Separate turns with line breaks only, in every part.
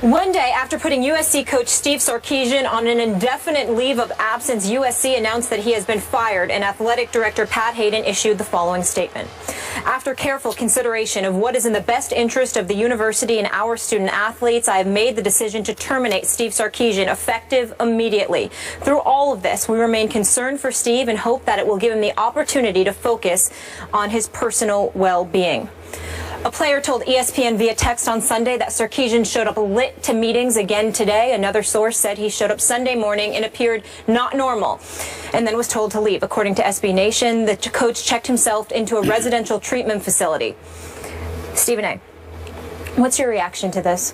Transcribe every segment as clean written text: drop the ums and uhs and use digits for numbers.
One day after putting USC coach Steve Sarkisian on an indefinite leave of absence, USC announced that he has been fired, and athletic director Pat Hayden issued the following statement. After careful consideration of what is in the best interest of the university and our student athletes, I have made the decision to terminate Steve Sarkisian effective immediately. Through all of this, we remain concerned for Steve and hope that it will give him the opportunity to focus on his personal well-being. A player told ESPN via text on Sunday that Sarkisian showed up lit to meetings again today. Another source said he showed up Sunday morning and appeared not normal and then was told to leave. According to SB Nation, the coach checked himself into a residential treatment facility. Stephen A., what's your reaction to this?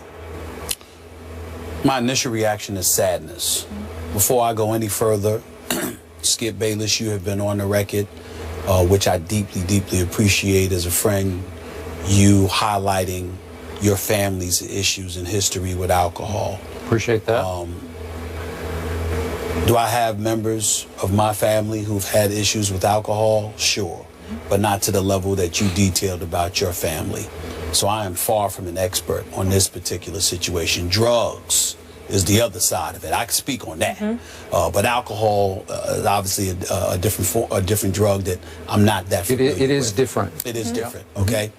My initial reaction is sadness. Before I go any further, Skip Bayless, you have been on the record, which I deeply, deeply appreciate as a friend. You highlighting your family's issues and history with alcohol.
Appreciate that.
Do I have members of my family who've had issues with alcohol? Sure, but not to the level that you detailed about your family. So I am far from an expert on this particular situation. Drugs is the other side of it. I can speak on that. But alcohol is obviously a different drug that I'm not that familiar with.
It is different.
It is different, okay?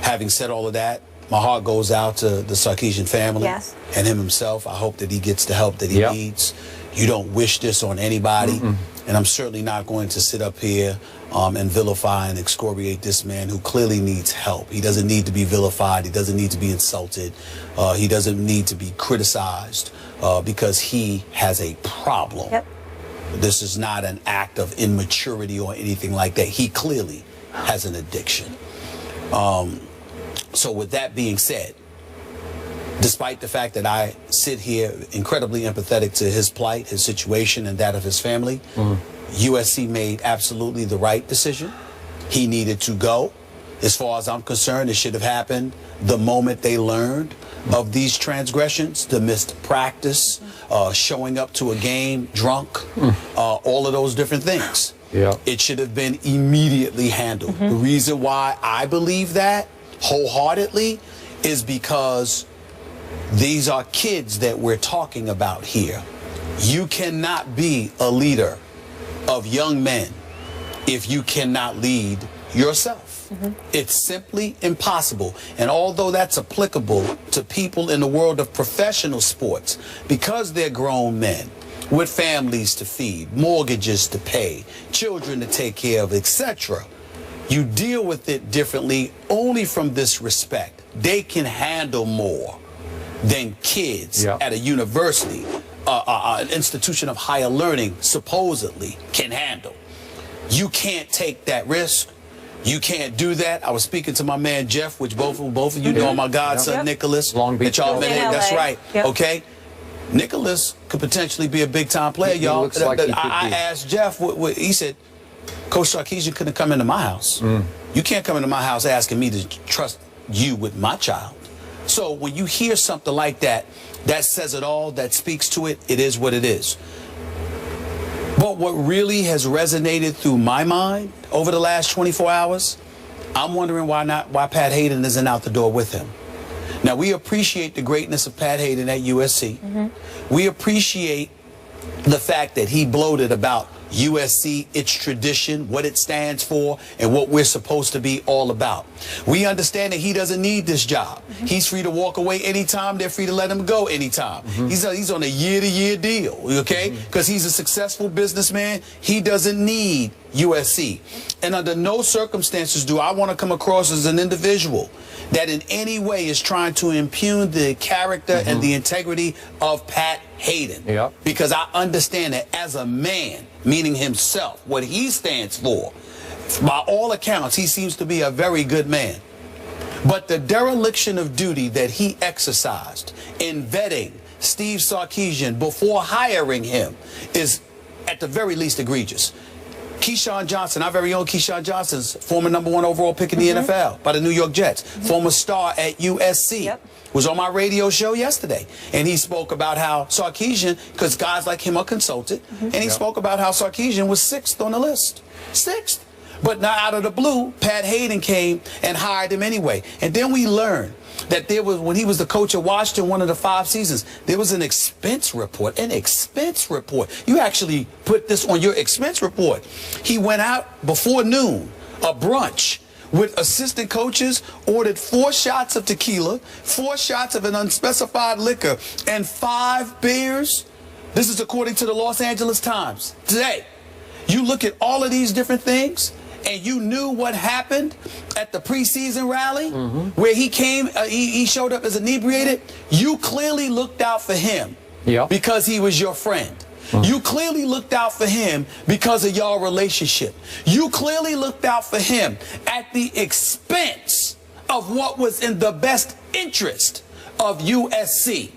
Having said all of that, my heart goes out to the Sarkisian family and him himself. I hope that he gets the help that he needs. You don't wish this on anybody, and I'm certainly not going to sit up here and vilify and excoriate this man who clearly needs help. He doesn't need to be vilified. He doesn't need to be insulted. He doesn't need to be criticized because he has a problem. This is not an act of immaturity or anything like that. He clearly has an addiction. So with that being said, despite the fact that I sit here incredibly empathetic to his plight, his situation, and that of his family, USC made absolutely the right decision. He needed to go. As far as I'm concerned, it should have happened the moment they learned of these transgressions, the missed practice, showing up to a game drunk, all of those different things. It should have been immediately handled. The reason why I believe that wholeheartedly is because these are kids that we're talking about here. You cannot be a leader of young men if you cannot lead yourself. It's simply impossible. And although that's applicable to people in the world of professional sports, because they're grown men with families to feed, mortgages to pay, children to take care of, etc., you deal with it differently only from this respect. They can handle more than kids at a university, an institution of higher learning, supposedly can handle. You can't take that risk. You can't do that. I was speaking to my man Jeff, which both of you know, my godson Nicholas.
Long Beach.
That y'all met in. That's right. Okay. Nicholas could potentially be a big-time player, y'all.
Like
I asked Jeff, he said, Coach Sarkisian couldn't come into my house. You can't come into my house asking me to trust you with my child. So when you hear something like that, that says it all, that speaks to it, it is what it is. But what really has resonated through my mind over the last 24 hours, I'm wondering why Pat Hayden isn't out the door with him. Now, we appreciate the greatness of Pat Hayden at USC. We appreciate the fact that he bloated about USC, its tradition, what it stands for, and what we're supposed to be all about. We understand that he doesn't need this job. He's free to walk away anytime. They're free to let him go anytime. He's on a year-to-year deal, okay? Because he's a successful businessman. He doesn't need USC. And under no circumstances do I want to come across as an individual that in any way is trying to impugn the character and the integrity of Pat Hayden. Because I understand that as a man, meaning himself, what he stands for, by all accounts, he seems to be a very good man. But the dereliction of duty that he exercised in vetting Steve Sarkisian before hiring him is at the very least egregious. Keyshawn Johnson, our very own Keyshawn Johnson's former #1 overall pick in the NFL by the New York Jets, former star at USC, was on my radio show yesterday. And he spoke about how Sarkisian, because guys like him are consulted, and he spoke about how Sarkisian was 6th on the list. 6th. But now out of the blue, Pat Hayden came and hired him anyway. And then we learned that there was, when he was the coach of Washington, one of the 5 seasons, there was an expense report. An expense report. You actually put this on your expense report. He went out before noon, a brunch, with assistant coaches, ordered 4 shots of tequila, 4 shots of an unspecified liquor, and 5 beers. This is according to the Los Angeles Times today. You look at all of these different things, and you knew what happened at the preseason rally where he came, he showed up as inebriated. You clearly looked out for him because he was your friend. You clearly looked out for him because of your relationship. You clearly looked out for him at the expense of what was in the best interest of USC.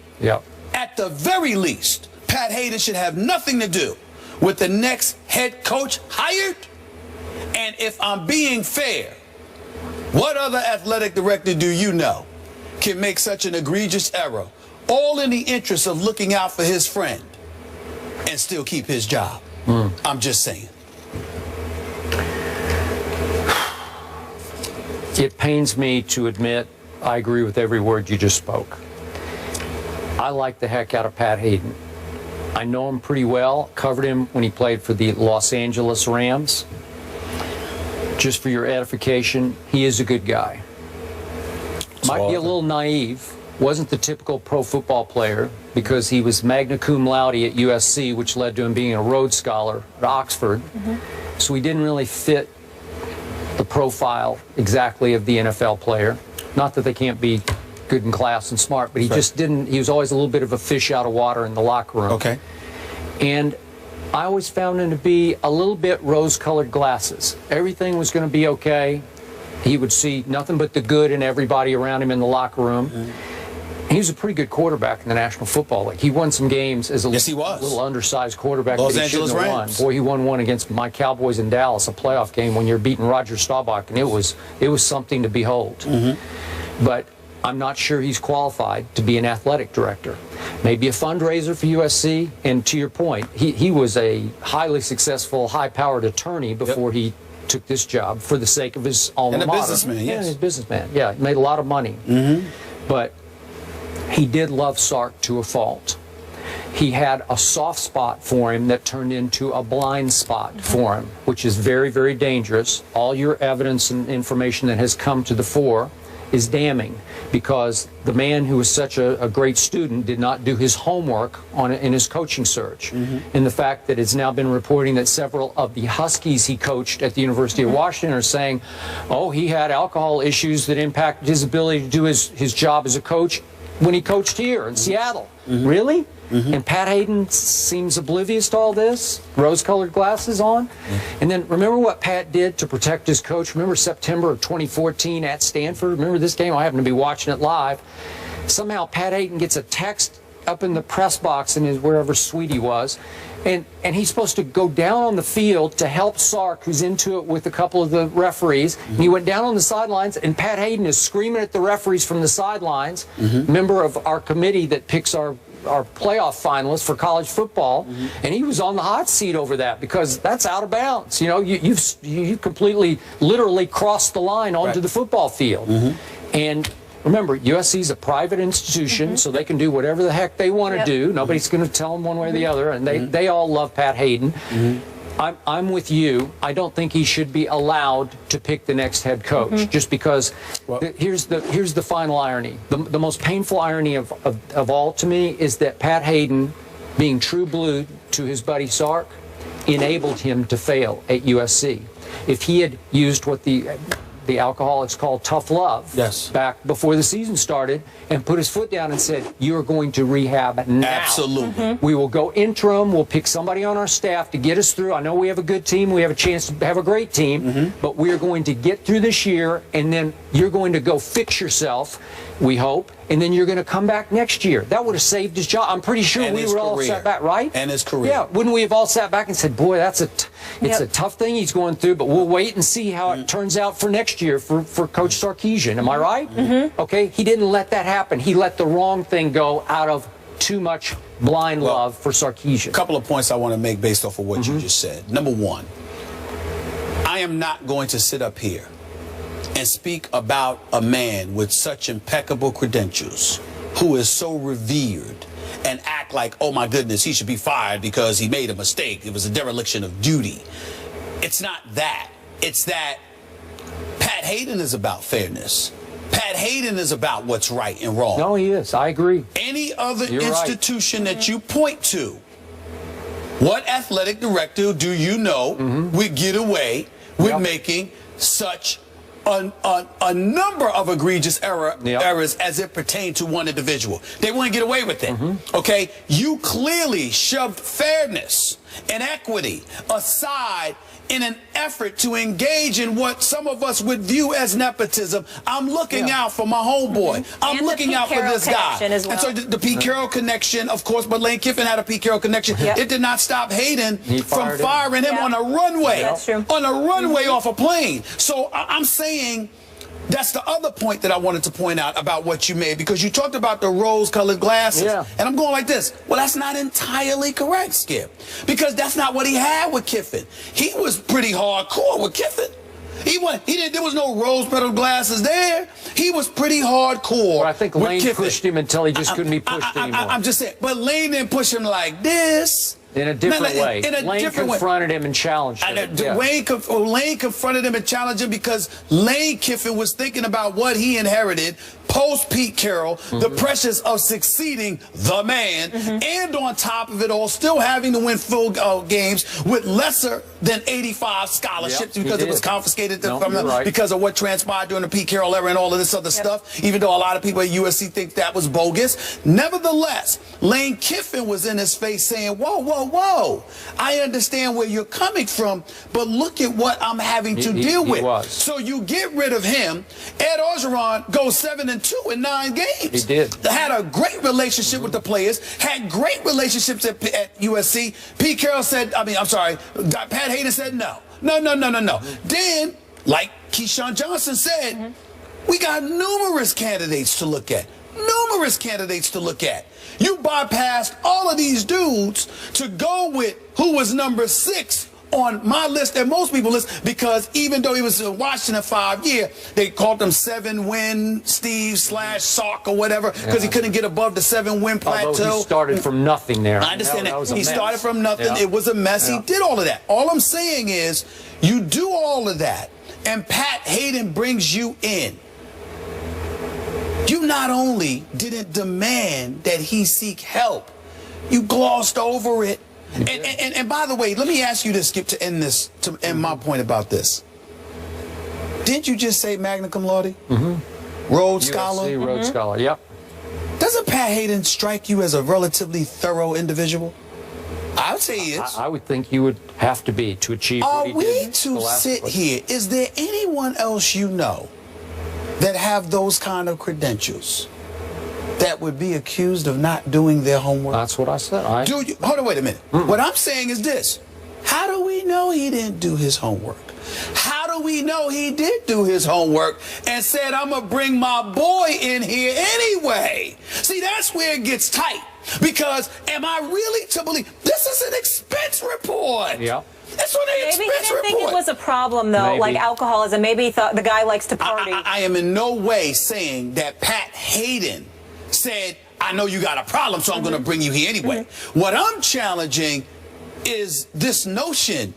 At the very least, Pat Hayden should have nothing to do with the next head coach hired. And if I'm being fair, what other athletic director do you know can make such an egregious error, all in the interest of looking out for his friend, and still keep his job? I'm just saying.
It pains me to admit I agree with every word you just spoke. I like the heck out of Pat Hayden. I know him pretty well, covered him when he played for the Los Angeles Rams. Just for your edification, he is a good guy. Might be a little naive. Wasn't the typical pro football player because he was magna cum laude at USC, which led to him being a Rhodes Scholar at Oxford. So he didn't really fit the profile exactly of the NFL player. Not that they can't be good in class and smart, but he just didn't. He was always a little bit of a fish out of water in the locker room. And I always found him to be a little bit rose-colored glasses. Everything was going to be okay. He would see nothing but the good in everybody around him in the locker room. He was a pretty good quarterback in the National Football League. He won some games as a little undersized quarterback.
Los Angeles Rams.
Boy, he won one against my Cowboys in Dallas, a playoff game when you're beating Roger Staubach, and it was something to behold. But I'm not sure he's qualified to be an athletic director. Maybe a fundraiser for USC, and to your point, he was a highly successful, high-powered attorney before he took this job for the sake of his alma mater.
And a businessman,
Yeah, he's a businessman. Yeah, he made a lot of money. But he did love Sark to a fault. He had a soft spot for him that turned into a blind spot for him, which is very, very dangerous. All your evidence and information that has come to the fore is damning, because the man who was such a great student did not do his homework in his coaching search. And the fact that it's now been reporting that several of the Huskies he coached at the University of Washington are saying, oh, he had alcohol issues that impacted his ability to do his job as a coach when he coached here in Seattle. Really? And Pat Hayden seems oblivious to all this, rose-colored glasses on. And then remember what Pat did to protect his coach? Remember September of 2014 at Stanford? Remember this game? I happened to be watching it live. Somehow Pat Hayden gets a text up in the press box in his wherever suite he was, and he's supposed to go down on the field to help Sark, who's into it with a couple of the referees. And he went down on the sidelines, and Pat Hayden is screaming at the referees from the sidelines, member of our committee that picks our playoff finalists for college football, and he was on the hot seat over that because that's out of bounds. You know, you completely, literally crossed the line onto the football field. And remember, USC is a private institution, so they can do whatever the heck they want to do. Nobody's going to tell them one way or the other, and they all love Pat Hayden. I'm with you. I don't think he should be allowed to pick the next head coach, just because here's the final irony. The most painful irony of all to me is that Pat Hayden, being true blue to his buddy Sark, enabled him to fail at USC. If he had used what the alcoholics called tough love back before the season started and put his foot down and said, you're going to rehab now.
Absolutely.
We will go interim. We'll pick somebody on our staff to get us through. I know we have a good team. We have a chance to have a great team, but we're going to get through this year, and then you're going to go fix yourself, we hope, and then you're going to come back next year. That would have saved his job. I'm pretty sure we were all sat back, right?
And his career.
Yeah, wouldn't we have all sat back and said, boy, it's a tough thing he's going through, but we'll wait and see how it turns out for next year for Coach Sarkisian. Am I right? Okay, he didn't let that happen. He let the wrong thing go out of too much blind love for Sarkisian.
A couple of points I want to make based off of what you just said. Number one, I am not going to sit up here and speak about a man with such impeccable credentials, who is so revered, and act like, oh my goodness, he should be fired because he made a mistake, it was a dereliction of duty. It's not that. It's that Pat Hayden is about fairness. Pat Hayden is about what's right and wrong.
No, he is. I agree.
Any other
You're
institution that you point to, what athletic director do you know would get away with making such a number of egregious errors as it pertained to one individual? They wouldn't get away with it. Okay? You clearly shoved fairness and equity aside in an effort to engage in what some of us would view as nepotism. I'm looking out for my homeboy. I'm
and
looking out for this guy.
As well.
And so the Pete Carroll connection, of course, but Lane Kiffin had a Pete Carroll connection. It did not stop Hayden from firing him on a runway.
That's true.
On a runway off a plane. So I'm saying that's the other point that I wanted to point out about what you made, because you talked about the rose-colored glasses. And I'm going like this. Well, that's not entirely correct, Skip, because that's not what he had with Kiffin. He was pretty hardcore with Kiffin. There was no rose-petaled glasses there. He was pretty hardcore.
Well, I think Lane pushed him until he just couldn't be pushed anymore.
I'm just saying, but Lane didn't push him like this.
In a different way.
Lane
confronted him and challenged him.
Lane confronted him and challenged him because Lane Kiffin was thinking about what he inherited post Pete Carroll, the pressures of succeeding the man, and on top of it all, still having to win full games with lesser than 85 scholarships because it was confiscated from them because of what transpired during the Pete Carroll era and all of this other stuff, even though a lot of people at USC think that was bogus. Nevertheless, Lane Kiffin was in his face saying, whoa, whoa, whoa, I understand where you're coming from, but look at what I'm having to deal with. So you get rid of him. Ed Orgeron goes 7-2 in 9 games.
He did.
Had a great relationship with the players, had great relationships at USC. Pete Carroll said, Pat Hayden said no. No. Then, like Keyshawn Johnson said, we got numerous candidates to look at. You bypassed all of these dudes to go with who was number 6 on my list and most people's list, because even though he was in Washington 5 years, they called him 7-win Steve / Sark or whatever, because he couldn't get above the 7-win plateau.
Although he started from nothing there.
I understand that. He started from nothing. It was a mess. He did all of that. All I'm saying is, you do all of that, and Pat Hayden brings you in. You not only didn't demand that he seek help, you glossed over it. And by the way, let me ask you this, Skip, to end my point about this. Didn't you just say magna cum laude? Rhodes Scholar?
USC Rhodes Scholar, yep.
Doesn't Pat Hayden strike you as a relatively thorough individual? I would say he is.
I would think you would have to be to achieve what he did.
Are we to sit here? Is there anyone else you know that have those kind of credentials that would be accused of not doing their homework?
That's what I said.
Hold on, wait a minute. What I'm saying is this. How do we know he didn't do his homework? How do we know he did do his homework and said, I'm going to bring my boy in here anyway? See, that's where it gets tight. Because am I really to believe this is an expense report?
Yeah.
That's what an
Maybe he
expense
didn't
report.
think it was a problem, though, like alcoholism. Maybe he thought the guy likes to party.
I am in no way saying that Pat Hayden said, I know you got a problem, so I'm going to bring you here anyway. What I'm challenging is this notion,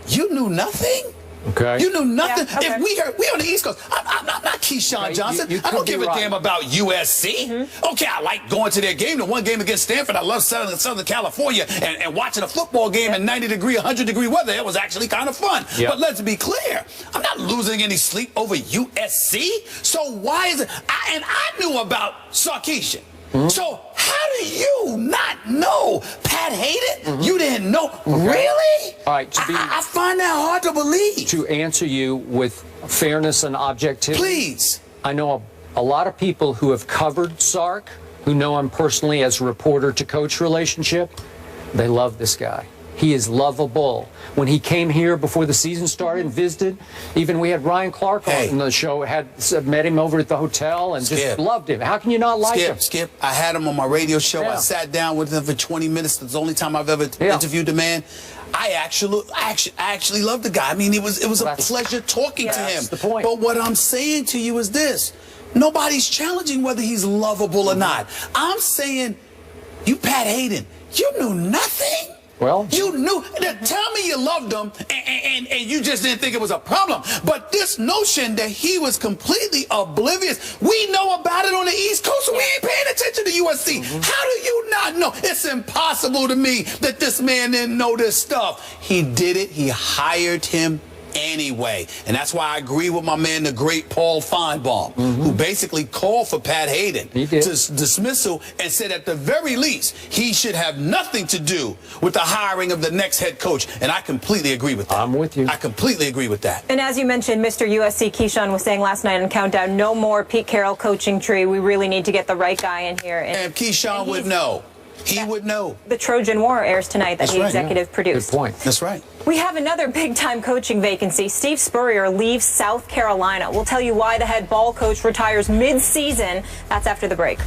you knew nothing?
Okay.
You knew nothing?
Yeah, okay.
If we on the East Coast, I'm not Keyshawn Johnson. I don't give a damn about USC. Okay, I like going to their game. The one game against Stanford, I love Southern California and watching a football game in 90-degree, 100-degree weather. It was actually kind of fun. But let's be clear, I'm not losing any sleep over USC. So why is it? And I knew about Sarkisian. So how do you not know Pat Hayden? You didn't know? Really?
All right.
I find that hard to believe.
To answer you with fairness and objectivity.
Please.
I know a lot of people who have covered Sark, who know him personally as a reporter-to-coach relationship. They love this guy. He is lovable. When he came here before the season started and visited, even we had Ryan Clark on the show, met him over at the hotel and just loved him. How can you not like him?
Skip, I had him on my radio show. I sat down with him for 20 minutes. It's the only time I've ever interviewed the man. I actually love the guy. I mean, it was a pleasure talking to him.
That's the point.
But what I'm saying to you is this. Nobody's challenging whether he's lovable or not. I'm saying, you Pat Hayden, you knew nothing.
Well,
you knew. Tell me you loved him and you just didn't think it was a problem. But this notion that he was completely oblivious, we know about it on the East Coast, so we ain't paying attention to USC. How do you not know? It's impossible to me that this man didn't know this stuff. He did it. He hired him anyway. And that's why I agree with my man, the great Paul Feinbaum, who basically called for Pat Hayden to dismissal and said at the very least he should have nothing to do with the hiring of the next head coach. And I completely agree with that.
I'm with you.
I completely agree with that.
And as you mentioned, Mr. USC Keyshawn was saying last night on Countdown, no more Pete Carroll coaching tree. We really need to get the right guy in here.
And Keyshawn would know. He would know.
The Trojan War airs tonight that he executive produced.
Good point.
That's right.
We have another big-time coaching vacancy. Steve Spurrier leaves South Carolina. We'll tell you why the head ball coach retires mid-season. That's after the break.